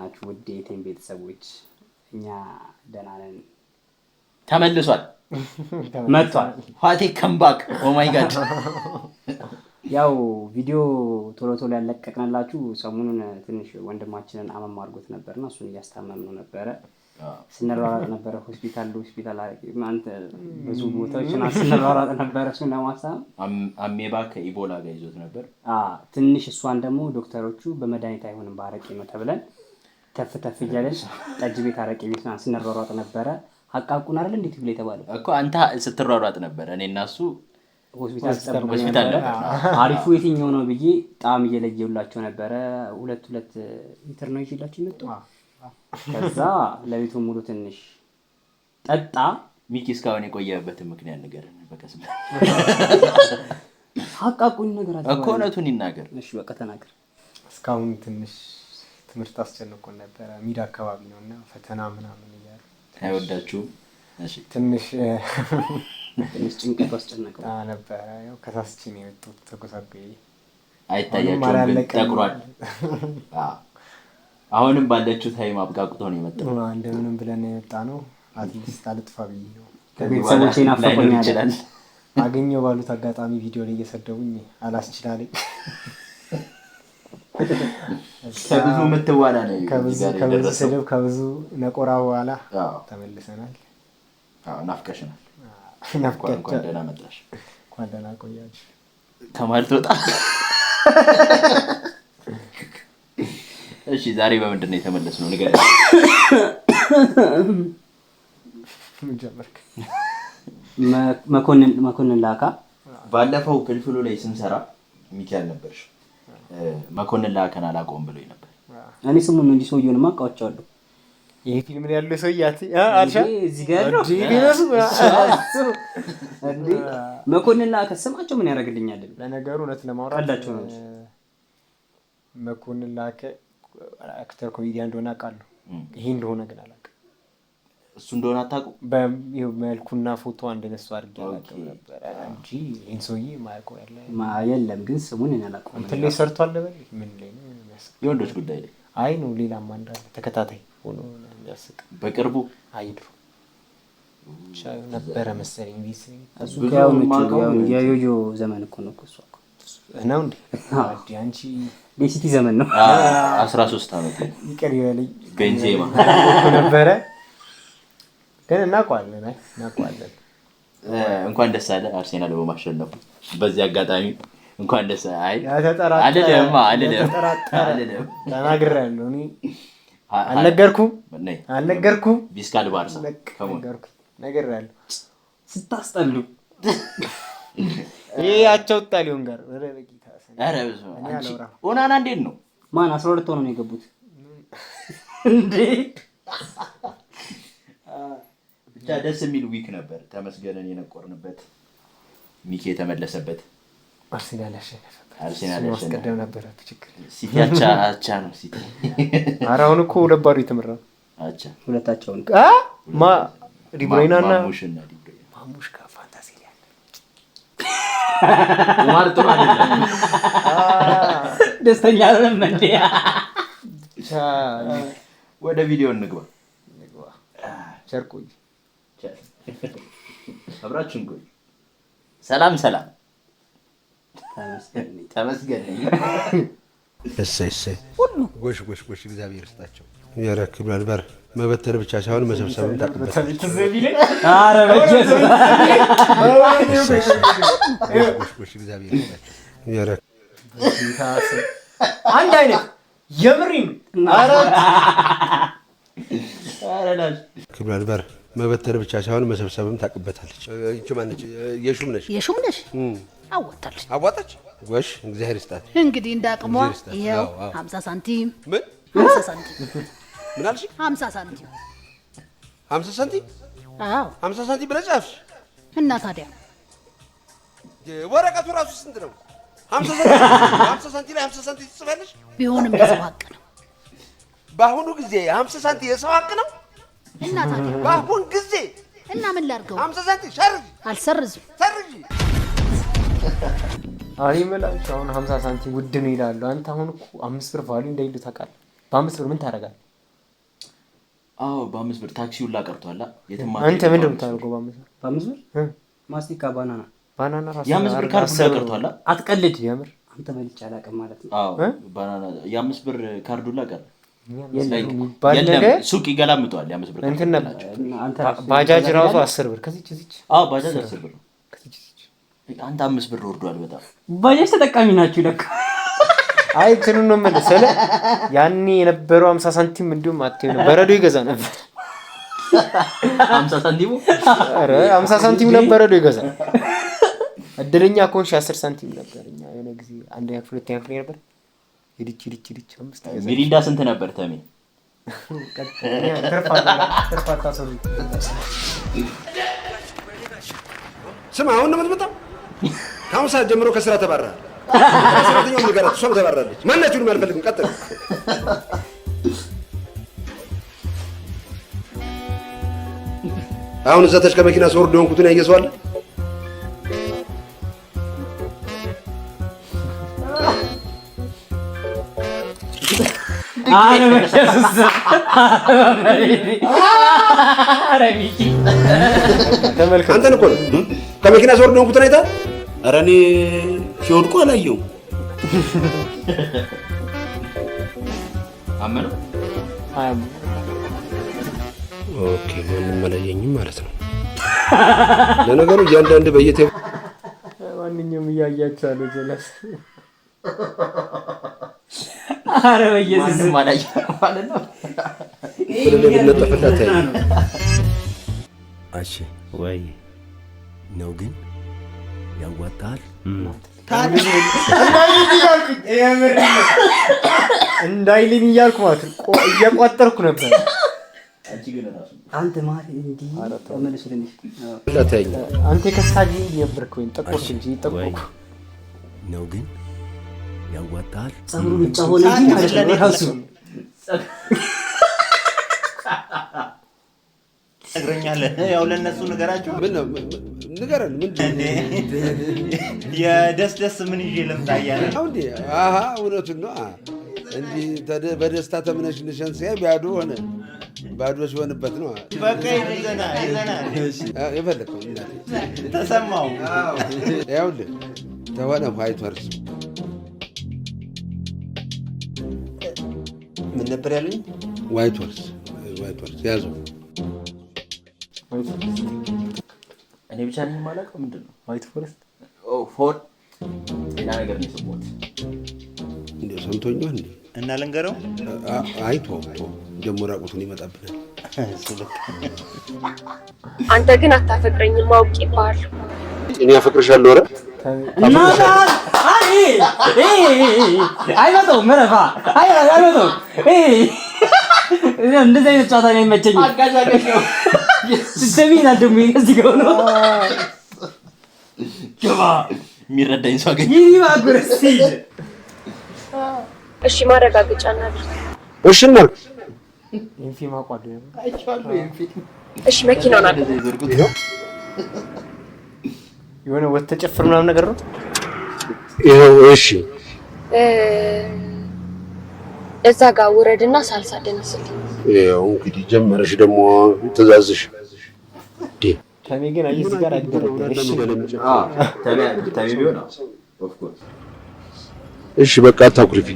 ናችሁ ውድ የቴም ቤተሰቦች? እኛ ደህና ነን። ተመልሷል መጥቷል ፋቴ ከምባክ ኦ ማይ ጋድ። ያው ቪዲዮ ቶሎ ቶሎ ያለቀቅናላችሁ ሰሞኑን ትንሽ ወንድማችንን አመም አድርጎት ነበርና እሱን እያስታመምነው ነበረ። ስንራራጥ ነበረ ሆስፒታል አንተ ብዙ ቦታዎችን ስንራራጥ ነበረ እሱን ለማሳመም። አሜባ ከኢቦላ ጋር ይዞት ነበር። ትንሽ እሷን ደግሞ ዶክተሮቹ በመድኃኒት አይሆንም ባረቂ ነው ተብለን ተፍ እያለች ጠጅ ቤት አረቂ ቤት ስንራራጥ ነበረ። አቃቁን አይደል እንዴት ብለ ተባለ እኮ አንተ ስትራራጥ ነበር እኔና እሱ ሆስፒታል ነበር። አሪፉ የትኛው ነው ብዬ ጣም እየለየውላቸው ነበረ። ሁለት ሊትር ነው ይችላችሁ መጣ። ከዛ ለቤቱ ሙሉ ትንሽ ጠጣ። ሚኪ እስካሁን የቆየበት ምክንያት ንገረን በቀስም። አቃቁኝ ነገር አለ እኮ እውነቱን ይናገር። እሺ በቃ ተናገር። እስካሁን ትንሽ ትምህርት አስጨንቆን ነበር። ሚድ አካባቢ ነውና ፈተና ምናምን ይያል አይወዳችሁም። እሺ ትንሽ ጭንቀት አስጨነቀው ነበር። ያው ከታስቺ ነው የወጡት ተቆሳቀይ አይታያችሁም ግን ተቅሯል። አሁንም ባለችው ታይም አብቃቅቶ ነው የመጣው። እንደምንም ብለን የመጣነው አትሊስት አልጥፋቢ ነው። ከቤተሰቦቼ ናፈቆኝ ይችላል አገኘው ባሉት አጋጣሚ ቪዲዮ ላይ እየሰደቡኝ አላስችላለኝ። ከብዙ ምትዋላ ነው ከብዙ ስድብ ከብዙ ነቆራ በኋላ ተመልሰናል። ናፍቀሽናል። ናፍቀሽናል። ደህና መጣሽ። እንኳን ደህና ቆያችሁ። ተማርቶ ወጣ። እሺ ዛሬ በምንድን ነው የተመለስነው? ንገረኝ። ምን ጀመርክ? መኮንን ላካ ባለፈው ክልፍሉ ላይ ስንሰራ ሚካኤል ነበርሽ። መኮንን ላከን አላቆም ብሎኝ ነበር። እኔ ስሙን ነው እንጂ ሰውየውንማ አውቃቸዋለሁ። ይሄ ፊልም ላይ ያለው ሰውያት አልሻ እዚህ ጋር ነው ዲቪነሱ እንዴ መኮንን ላከ ስማቸው ምን ያደርግልኛል? ለነገሩ እውነት ለማውራት አላቸው ነው። መኮንን ላከ አክተር ኮሜዲያን እንደሆነ አውቃለሁ። ይሄ እንደሆነ ግን አላውቅም። እሱ እንደሆነ አታውቁም? በመልኩና ፎቶ አንደነሱ አድርጌ አውቃለሁ ነበር እንጂ ይሄን ሰውዬ ማያውቀው የለም። ግን ስሙን እኔ አላውቀውም። እንትን ላይ ሰርቷል ለበል ምን ላይ ነው የሚያስቅ? የወንዶች ጉዳይ ላይ አይ ነው ሌላም አንዳንድ ተከታታይ ሆኖ የሚያስቅ በቅርቡ አይድሩ ነበረ መሰለኝ። ቢስ እሱ ያው ነው የዮዮ ዘመን እኮ ነው እሱ ነው እንዴ? አንቺ ሌሲቲ ዘመን ነው 13 አመት ይቀር ይበልኝ ቤንዜማ ነበረ። ግን እናውቀዋለን እንኳን ደስ አለ አርሴናል በማሸነፉ። በዚህ አጋጣሚ እንኳን ደስ አይ አይደለም ተናግሬያለሁ። እኔ አልነገርኩም ቢስካል ባርሳ ነግሬያለሁ። ስታስጠሉ ይሄ ያቸው ጣሊዮን ጋር ወደ በቂታ አረ አንቺ ኦናና እንዴት ነው? ማን 12 ሆኖ ነው የገቡት እንዴ? ብቻ ደስ የሚል ዊክ ነበር። ተመስገነን የነቆርንበት፣ ሚኪ የተመለሰበት፣ አርሴናል ያሸነፈበት። አርሴናል ማስቀደም ነበር ችግር። ሲቲ አቻ ነው ሲቲ። አራውን እኮ ለባሩ የተመራ አቻ ሁለታቸውን ማ ዲብሮይናና ማሙሽ ጋር ፋንታሲ ያለ ማርቶ ማለት ነው። ደስተኛ አይደለም እንዴ? ወደ ቪዲዮ እንግባ። ቸርቆይ አብራችን ቆይ። ሰላም ተመስገን። እሰይ ሁሉ ጎሽ እግዚአብሔር ይስጣቸው። ያረክብላል በር መበተር ብቻ ሳይሆን መሰብሰብም ታቀበለ። አረ በጀት ጎሽ እግዚአብሔር ይስጣቸው። ያረክ አንድ አይነት የምሪም አረላል ክብላል በር መበተር ብቻ ሳይሆን መሰብሰብም ታቀበታለች። እቺ ማነች? የሹም ነሽ አዋጣች። ጎሽ እግዚአብሔር ይስጣት። እንግዲህ እንዳቅሟ ይሄው 50 ሳንቲም ምን 50 ሳንቲም ምን አልሽ? 50 ሳንቲም 50 ሳንቲም? አዎ 50 ሳንቲም ብለሽ ጻፍሽ። እና ታዲያ ወረቀቱ ራሱ ስንት ነው? 50 ሳንቲም ላይ 50 ሳንቲም ትጽፋለሽ? ቢሆንም የሰው ሀቅ ነው። በአሁኑ ጊዜ 50 ሳንቲም የሰው ሀቅ ነው። እና ታዲያ በአሁኑ ጊዜ እና ምን ላድርገው? 50 ሳንቲም ሰርዝ አልሰርዝም። ሰርጂ አሪ መላሽ አሁን 50 ሳንቲም ውድ ነው ይላሉ። አንተ አሁን እኮ 5 ብር ቫልዩ እንደይሉ ታውቃለህ። በ5 ብር ምን ታደርጋለህ? አዎ በ5 ብር ታክሲውን ላቀርቷላ የትም አንተ ምንድነው የምታደርገው በ5 ብር ማስቲካ ባናና ራሱ የ5 ብር ካርድ ላቀርቷላ አትቀልድ የምር አንተ በልቼ አላውቅም ማለት ነው አዎ ባናና የ5 ብር ካርዱን ላቀር የለም ሱቅ ይገላምጧል የ5 ብር እንትን ነበር ባጃጅ ራሱ 10 ብር ከዚህ አዎ ባጃጅ 10 ብር አንተ 5 ብር ወርዷል በጣም ባጃጅ ተጠቃሚ ናችሁ ለካ አይ እንትኑ ነው መሰለ ያኔ የነበረው 50 ሳንቲም እንዲሁም አትየው ነው በረዶ ይገዛ ነበር 50 ሳንቲም አረ 50 ሳንቲም ነበር በረዶ ይገዛ እድለኛ ኮንሽ 10 ሳንቲም ነበርኛ የሆነ ጊዜ አንደኛ ክፍል ሁለተኛ ክፍል ነበር ሂድች 5 ገዛ ሚሪንዳ ስንት ነበር ተሜ ተርፋታ ሰው ስማ አሁን ነው የምትመጣው ከአሁን ሰዓት ጀምሮ ከስራ ተባረሃል ሰራተኛው ንገራት እሷም ተባረራለች ማናችሁንም አልፈልግም ቀጥል አሁን እዛ ተሽከ መኪና ስወርድ ሆንኩትን ያየሰዋል አረ በኢየሱስ አረ ሚኪ ተመልከት አንተን እኮ ከመኪና ስወርድ ሆንኩትን አይታ ኧረ እኔ ሲወድቁ አላየሁም አመነው ኦኬ ምንም አላየኝም ማለት ነው ለነገሩ እያንዳንድ በየቴ ማንኛውም እያያቻለ ጀለስ አረ በኢየሱስ ማላየ ማለት ነው ለለለጠፈላት እሺ ወይ ነው ግን ያዋጣል እንዳይልኝ እያልኩ ማለት እየቋጠርኩ ነበር አንቺ ግን ራሱ አንተ ማሪ እንዲ ተመለስልኝ ለታኝ አንተ ከሳጂ ነበርክ ወይ ጠቆርኩ እንጂ ጠቆርኩ ነው ግን ያዋጣል ጸጉሩ ብቻ ሆነ እንጂ ማለት ነው ራሱ እግረኛለህ ያው ለነሱ ነገራቸው ምን ንገረን ምንድን የደስ ምን ይዤ ልምጣያለ አሁን አሃ እውነቱን ነው እንዲ በደስታ ተመነሽንሽን ሲያ ባዶ ሆነ ባዶ ሲሆንበት ነው በቃ ይዘና የፈለከው ተሰማው ያውልህ ተሆነ ዋይት ወርስ ምን ነበር ያሉኝ ዋይት ወርስ ያዘው እኔ ብቻ ነኝ ማላውቀው ምንድነው ዋይት ፎረስት ፎር ሌላ ነገር ነው የሰማሁት እንዴ ሰምቶኛል እንዴ እና ልንገረው አይቶ ደግሞ ራቁቱን ይመጣብናል አንተ ግን አታፈቅረኝም ማውቅ ይባል እኔ አፈቅርሻለሁ ኧረ እናታ አይመጣው መረፋ አይመጣው እንደዚህ አይነት ጨዋታ ነው የሚመቸኝ አጋጃገሽ ነው ሲስተሚና ደግሞ እዚህ ጋር ነው ገባ የሚረዳኝ ሰው አገኘ ይባጉርሲ እሺ ማረጋገጫ እናድርግ እሺ እናድርግ ኢንፊማ ቋዶ አይቻለሁ ኢንፊት እሺ መኪናውን አለ የሆነ ወተጨፍር ምናምን ነገር ነው ይሄው እሺ እዛ ጋር ውረድና ሳልሳ ደንስልኝ ይሄው እንግዲህ ጀመረሽ ደግሞ ተዛዝሽ ተሜ ግን አይስ ጋር አይደረደር ተሜ ቢሆን ኦፍ ኮርስ እሺ በቃ አታኩርፊ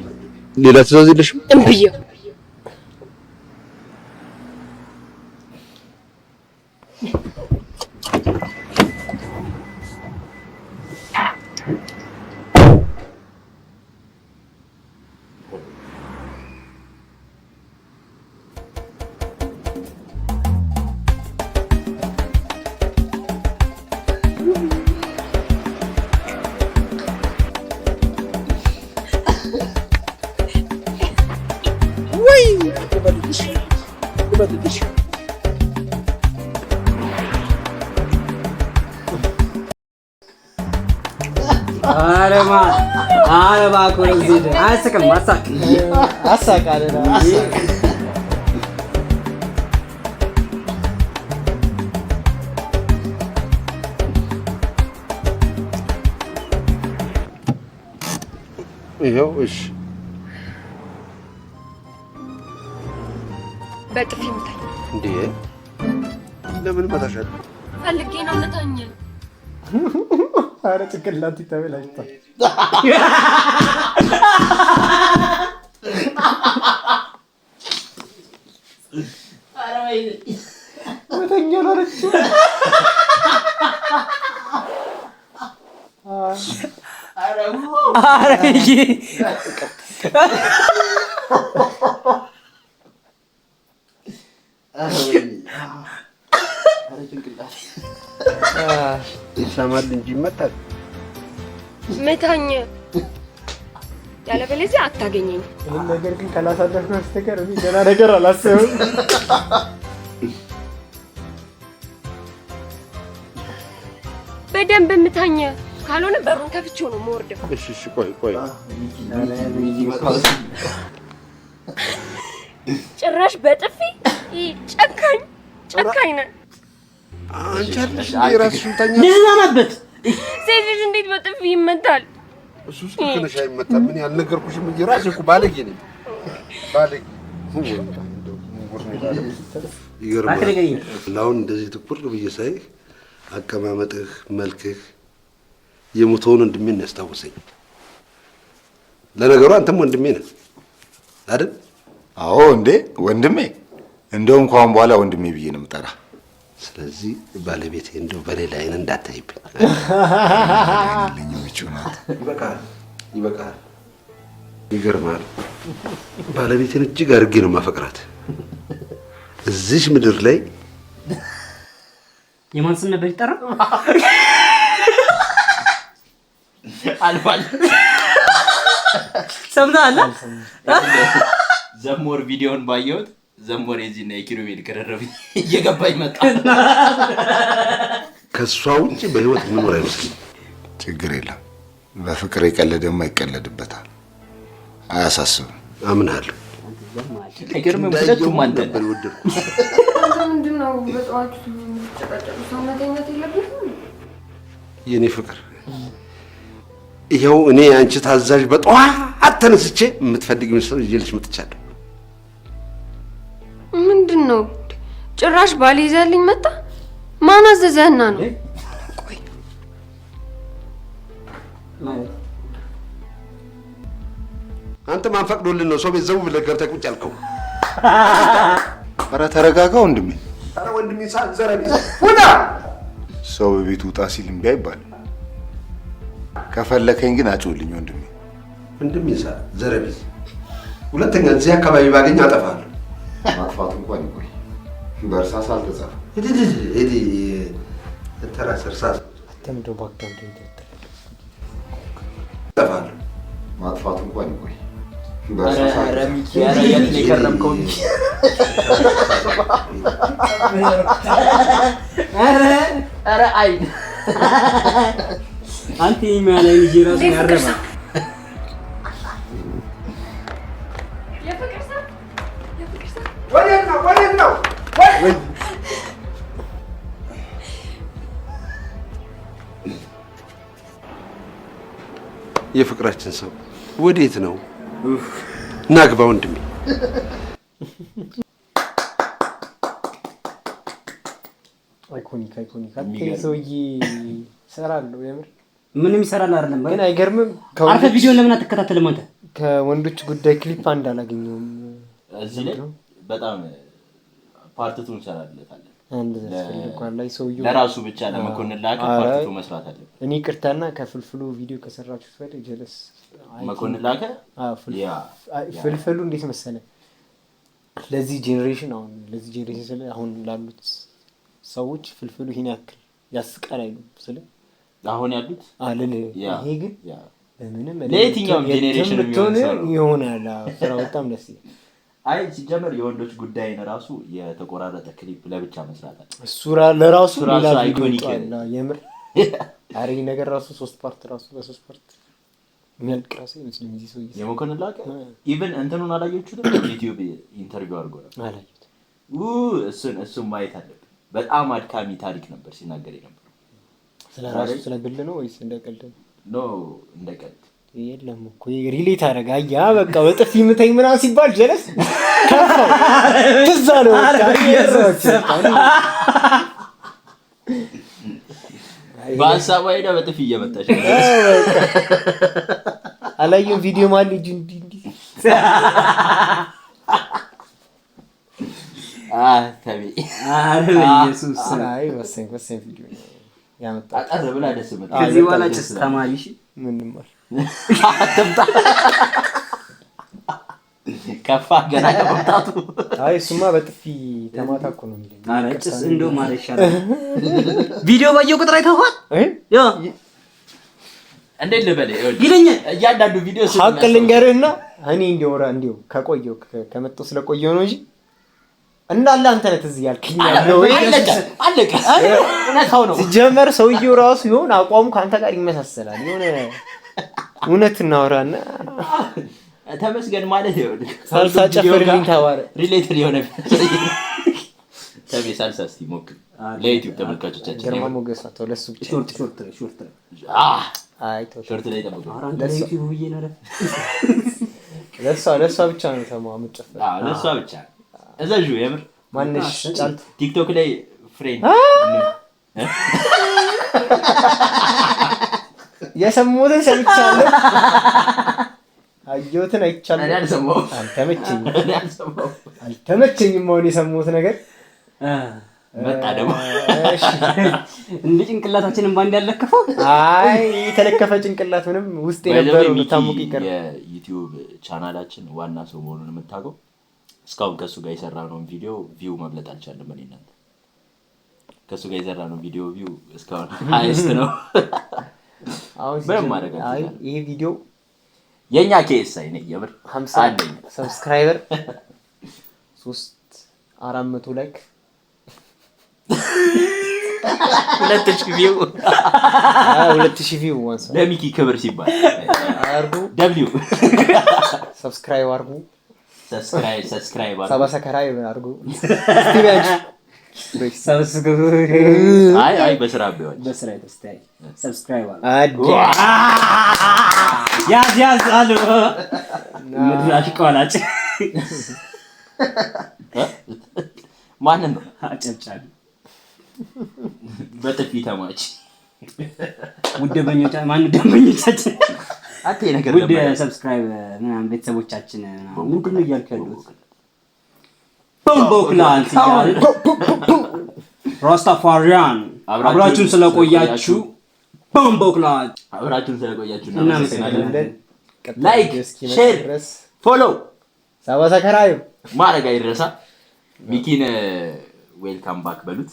ሌላ ትእዛዝ የለሽም እምብየው አረባ ኮረዚ አስቀም አሳቃለና ይሄው እሺ በጥፊ ምታኝ እንዴ ለምን መታሻል? ፈልጌ ነው ምታኝ። ኧረ ጭንቅላት ተበላሽቷል። መተኛ አለች። ይሰማል እንጂ ይመታል። ምታኝ፣ ያለበለዚያ አታገኘኝ። ይህን ነገር ግን ካላሳለፍክ በስተቀር እኔ ገና ነገር አላሰብም። በደንብ ምታኝ፣ ካልሆነ በሩን ከፍቼው ነው የምወርደው። እሺ ቆይ ጭራሽ በጥፊ ጨካኝ ነህ። አንቺ አለሽ የራስሽ ምታኛ ልዝናናበት። ሴት ልጅ እንዴት በጥፊ ይመታል? እሱ ስልክነሽ አይመጣም። ምን ያልነገርኩሽም እንጂ ራስሽ እኮ ባለጌ ነኝ። ባለጌ ይገርማል። አሁን እንደዚህ ትኩር ብዬ ሳይህ አቀማመጥህ፣ መልክህ የሞተውን ወንድሜን ያስታውሰኝ። ለነገሩ አንተም ወንድሜ ነህ አይደል? አዎ እንዴ ወንድሜ፣ እንደው እንኳን በኋላ ወንድሜ ብዬ ነው የምጠራ። ስለዚህ ባለቤቴ እንደው በሌላ አይን እንዳታይብኝ። ይበቃል። ይገርማል። ባለቤቴን እጅግ አድርጌ ነው ማፈቅራት። እዚሽ ምድር ላይ የማን ስም ነበር ይጠራ? አልፏል። ሰምተሃል? ዘሞር ቪዲዮን ባየሁት ዘሞር የዚህና የኪሩቤል ቅርርብ እየገባኝ መጣ። ከሷ ውጭ በህይወት ምኖር አይመስልም። ችግር የለም። በፍቅር የቀለደማ ይቀለድበታል። አያሳስብም። አምናለሁ። አይገርምም? ሁለቱም አንተ ነበር ይወደድኩ። ምንድን ነው በጠዋቱ ጨቀጨቁ? ሰው መተኛት የለብህም? የኔ ፍቅር ይኸው እኔ አንቺ ታዛዥ በጠዋት ተነስቼ የምትፈልጊውን ሰው ይዤልሽ መጥቻለሁ። ምንድን ነው ጭራሽ ባል ይዘህልኝ መጣ? ማን አዘዘህና ነው? ቆይ አንተ ማን ፈቅዶልን ነው ሰው ቤት ዘው ብለህ ገብተህ ቁጭ ያልከው? ኧረ ተረጋጋ ወንድሜ። ኧረ ወንድሜ ዘረቢ ውጣ። ሰው በቤቱ ውጣ ሲል እምቢ አይባልም። ከፈለከኝ ግን አጭውልኝ ወንድሜ። ወንድሜ ዘረቢ፣ ሁለተኛ እዚህ አካባቢ ባገኝ አጠፋለሁ። ማጥፋቱ እንኳን ይቆይ፣ በእርሳስ አልተጻፈም። እዲ ተራስ እርሳስ አተምዶ ባክዳም አጠፋለሁ። ማጥፋቱ እንኳን ይቆይ፣ ኧረ ሚኪ ኧረ የት ነው የከረምከው? ኧረ አይ አንተ የሚያለኝ ልጅ ራሱ ያረባ ወዴት ነው? የፍቅራችን ሰው ወዴት ነው? ናግባ ወንድሜ። አይኮኒክ አትይ ሰውዬ እሰራለሁ። የምር ምንም ይሰራል አይደለም። ግን አይገርምም? አንተ ቪዲዮን ለምን አትከታተልም? አንተ ከወንዶች ጉዳይ ክሊፕ አንድ አላገኘሁም። እዚህ ላይ በጣም ፓርት 2 እንሰራለታለን። አንድ ዘስፈልኳል ላይ ሰውዬው ለራሱ ብቻ ለመኮንን ላከ ፓርት 2 መስራት አለ። እኔ ቅርታና ከፍልፍሉ ቪዲዮ ከሰራችሁት ወደ ጀለስ መኮንን ላከ። ፍልፍሉ እንዴት መሰለ ለዚህ ጄኔሬሽን አሁን ላሉት ሰዎች ፍልፍሉ ይሄን ያክል ያስቃል አይሉም። ስለ አሁን ያሉት አለለ ይሄ ግን በምንም ለየትኛውም ጄኔሬሽን ይሆናል። ስራው በጣም ደስ ይላል። አይ ሲጀመር የወንዶች ጉዳይን ራሱ የተቆራረጠ ክሊፕ ለብቻ መስራት አለ። እሱ ለራሱ ሌላ ቪዲዮ ይጣላ። የምር አሪኝ ነገር ራሱ 3 ፓርት ራሱ በ3 ፓርት የሚያልቅ ራሱ ይመስለኝ እዚህ ሰው የመኮንን ላከ። ኢቭን እንትኑን አላየችሁትም? ዩቲዩብ ኢንተርቪው አድርጎ ነበር። አላየሁት። እሱን ማየት አለብን። በጣም አድካሚ ታሪክ ነበር ሲናገር የነበረው። ስለራሱ ስለግል ነው ወይስ እንደቀልድ ነው? ኖ እንደቀልድ የለም እኮ ሪሌት አደረጋ ያ በቃ በጥፊ ምተኝ ምናምን ሲባል ጀለስ ከፋው ትዝ አለው በሀሳቡ አይዳ በጥፊ እየመታሽ አላየሁም ቪዲዮ ማለት ልጅ እንዲህ ተቢ ኢየሱስ አይ ወሰን ቪዲዮ ያመጣ አጣረ ብላ ደስ መጣ ከዚህ በኋላ ጭስ ተማሪሽ ምንም ማለት አትምጣ ከፋ ገና ከመጣቱ አይ እሱማ በጥፊ ተማታ እኮ ነው የሚለኝ አረ ጭስ እንደው ማለት ይሻላል ቪዲዮ ባየው ቁጥር አይተዋል ያ እንዴ ልበል ይለኛል እያንዳንዱ ቪዲዮ ሀቅ ልንገርህና እኔ እንደወራ እንደው ከቆየው ከመጣው ስለቆየው ነው እንጂ እንዳለ አንተ ነህ ትዝ ያልከኝ ነው አለቀ እውነታው ነው ሲጀመር ሰውየው ራሱ ይሆን አቋሙ ካንተ ጋር ይመሳሰላል የሆነ እውነት እናወራና ተመስገን ማለት ይኸውልህ ሳልሳ ጨፍርልኝ ተባረ ሪሌትድ የሆነ ተቤ ሳልሳ እስቲ ሞክር ለዩቲዩብ ተመልካቾቻችን ግርማ ሞገስ ነው ለሱ ሾርት አይ ሾርት ላይ ተመልካቾች አራን ለዩቲዩብ ብዬ ነው ለሷ ብቻ ነው ተማው የምትጨፍር ለሷ ብቻ እዛጁ የምር ማንሽ ጫልቱ ቲክቶክ ላይ ፍሬንድ የሰሙትን ሰምቻለሁ አየሁትን አይቻለሁ እኔ አልሰማሁም አልተመቸኝም አሁን የሰሙት ነገር መጣ ደግሞ እንደ ጭንቅላታችንን ባንድ ያለከፈው አይ የተለከፈ ጭንቅላት ምንም ውስጥ የነበረው ታሙቅ ይቀር የዩቲዩብ ቻናላችን ዋና ሰው መሆኑን የምታውቀው እስካሁን ከሱ ጋር የሰራነው ቪዲዮ ቪው መብለጥ አልቻለም በእናንተ ከሱ ጋር የሰራነው ቪዲዮ ቪው እስካሁን ሃይስት ነው አሁን በምን ማድረግ አይ ይሄ ቪዲዮ የኛ ኬስ አይነ የምር 50 ሰብስክራይበር 400 ላይክ 2000 ቪው 2000 ቪው ዋንስ ለሚኪ ክብር ሲባል አርጉ ደብሊው ሰብስክራይብ አርጉ ሰብስክራይብ ሰብስክራይብ አርጉ ስቲቢያጅ አይ በስራ ቢሆን በስራ ተስታይ ሰብስክራይብ አዲ ያዝ አሉ ምድራሽ ቆላጭ ማን ነው አጨብጫቢ በጥፊ ተማች ደንበኞቻችን አቴ ነገር ውድ ሰብስክራይብ ምናምን ቤተሰቦቻችን ምንድን ነው እያልኩ ያሉት ቦምቦክላንት ይላል ራስታፋሪያን አብራችሁን ስለቆያችሁ ቦምቦክላንት አብራችሁን ስለቆያችሁ እናመሰግናለን ላይክ ሼር ፎሎ ሰብስክራይብ ማድረግ አይረሳ ሚኪን ዌልካም ባክ በሉት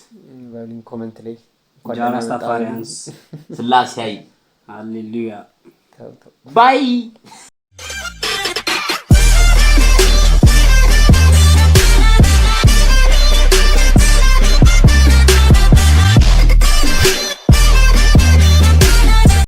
በሉኝ ኮሜንት ላይ ራስታፋሪያንስ ስላሴ ሃሌሉያ ተው ባይ